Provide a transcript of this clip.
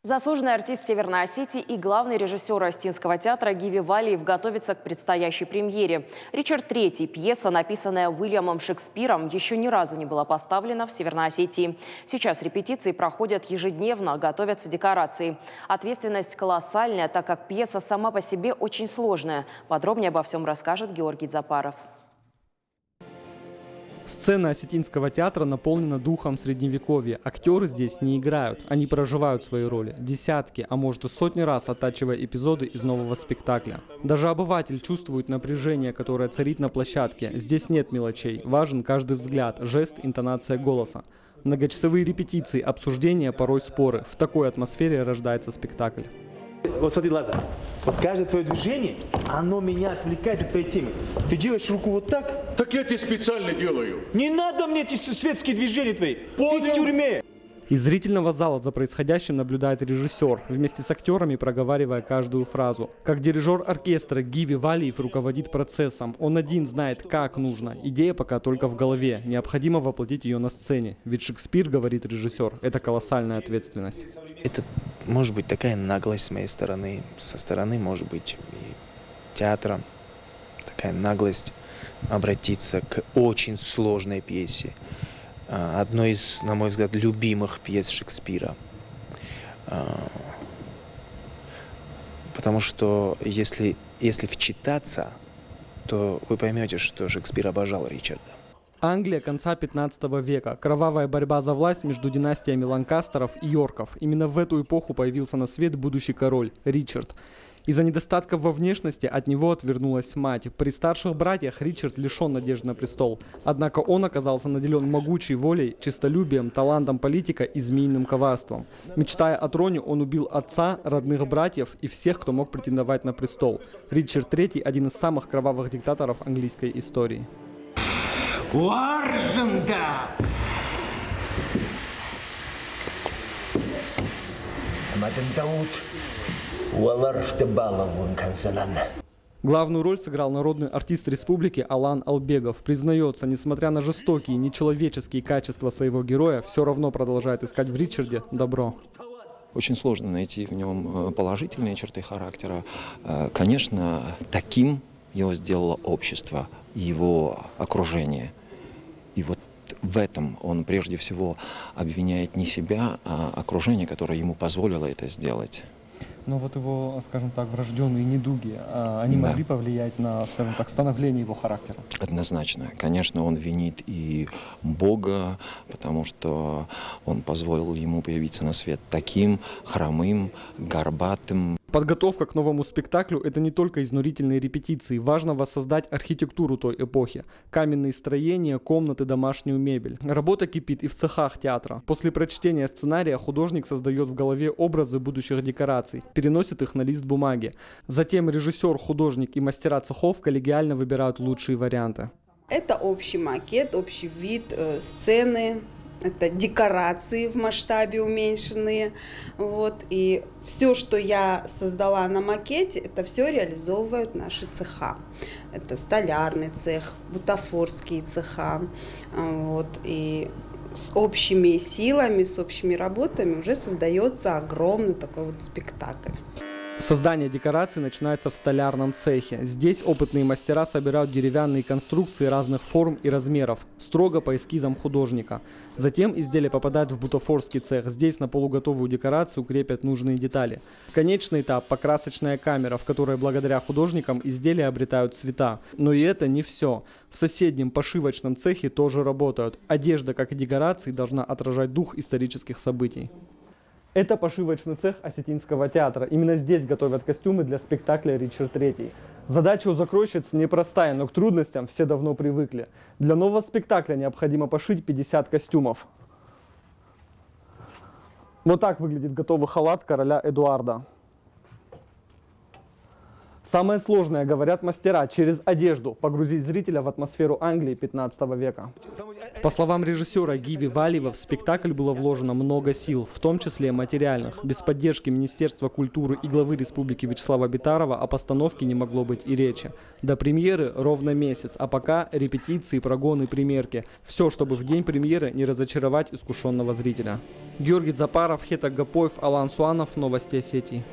Заслуженный артист Северной Осетии и главный режиссер Остинского театра Гиви Валиев готовится к предстоящей премьере. «Ричард III», пьеса, написанная Уильямом Шекспиром, еще ни разу не была поставлена в Северной Осетии. Сейчас репетиции проходят ежедневно, готовятся декорации. Ответственность колоссальная, так как пьеса сама по себе очень сложная. Подробнее обо всем расскажет Георгий Запаров. Сцена Осетинского театра наполнена духом средневековья. Актеры здесь не играют, они проживают свои роли. Десятки, а может и сотни раз оттачивая эпизоды из нового спектакля. Даже обыватель чувствует напряжение, которое царит на площадке. Здесь нет мелочей, важен каждый взгляд, жест, интонация голоса. Многочасовые репетиции, обсуждения, порой споры. В такой атмосфере рождается спектакль. Вот смотри, Лаза, вот каждое твое движение, оно меня отвлекает от твоей темы. Ты делаешь руку вот так. Так я тебе специально делаю. Не надо мне эти светские движения твои. Понял. Ты в тюрьме. Из зрительного зала за происходящим наблюдает режиссер, вместе с актерами проговаривая каждую фразу. Как дирижер оркестра Гиви Валиев руководит процессом. Он один знает, как нужно. Идея пока только в голове. Необходимо воплотить ее на сцене. Ведь Шекспир, говорит режиссер, это колоссальная ответственность. Это может быть такая наглость с моей стороны, со стороны, может быть, и театра. Такая наглость обратиться к очень сложной пьесе. Одной из, на мой взгляд, любимых пьес Шекспира. Потому что если вчитаться, то вы поймете, что Шекспир обожал Ричарда. Англия конца 15 века. Кровавая борьба за власть между династиями Ланкастеров и Йорков. Именно в эту эпоху появился на свет будущий король Ричард. Из-за недостатков во внешности от него отвернулась мать. При старших братьях Ричард лишен надежды на престол. Однако он оказался наделен могучей волей, честолюбием, талантом политика и змеиным коварством. Мечтая о троне, он убил отца, родных братьев и всех, кто мог претендовать на престол. Ричард III – один из самых кровавых диктаторов английской истории. Главную роль сыграл народный артист республики Алан Албегов. Признается, несмотря на жестокие, нечеловеческие качества своего героя, все равно продолжает искать в Ричарде добро. Очень сложно найти в нем положительные черты характера. Конечно, таким его сделало общество, его окружение. И вот в этом он прежде всего обвиняет не себя, а окружение, которое ему позволило это сделать. Но вот его, скажем так, врожденные недуги, они могли повлиять на, скажем так, становление его характера? Однозначно. Конечно, он винит и Бога, потому что он позволил ему появиться на свет таким хромым, горбатым. Подготовка к новому спектаклю – это не только изнурительные репетиции. Важно воссоздать архитектуру той эпохи. Каменные строения, комнаты, домашнюю мебель. Работа кипит и в цехах театра. После прочтения сценария художник создает в голове образы будущих декораций, переносит их на лист бумаги. Затем режиссер, художник и мастера цехов коллегиально выбирают лучшие варианты. Это общий макет, общий вид сцены. Это декорации в масштабе уменьшенные. Вот. И все, что я создала на макете, это все реализовывают наши цеха. Это столярный цех, бутафорские цеха. Вот. И с общими силами, с общими работами уже создается огромный такой вот спектакль. Создание декораций начинается в столярном цехе. Здесь опытные мастера собирают деревянные конструкции разных форм и размеров, строго по эскизам художника. Затем изделие попадает в бутафорский цех. Здесь на полуготовую декорацию крепят нужные детали. Конечный этап – покрасочная камера, в которой благодаря художникам изделия обретают цвета. Но и это не все. В соседнем пошивочном цехе тоже работают. Одежда, как и декорации, должна отражать дух исторических событий. Это пошивочный цех Осетинского театра. Именно здесь готовят костюмы для спектакля «Ричард III». Задача у закройщиц непростая, но к трудностям все давно привыкли. Для нового спектакля необходимо пошить 50 костюмов. Вот так выглядит готовый халат короля Эдуарда. Самое сложное, говорят мастера, через одежду погрузить зрителя в атмосферу Англии 15 века. По словам режиссера Гиви Валиева, в спектакль было вложено много сил, в том числе материальных. Без поддержки Министерства культуры и главы республики Вячеслава Битарова о постановке не могло быть и речи. До премьеры ровно месяц, а пока репетиции, прогоны, примерки. Все, чтобы в день премьеры не разочаровать искушенного зрителя. Георгий Запаров, Хетак Гапоев, Алан Суанов. Новости Осетии.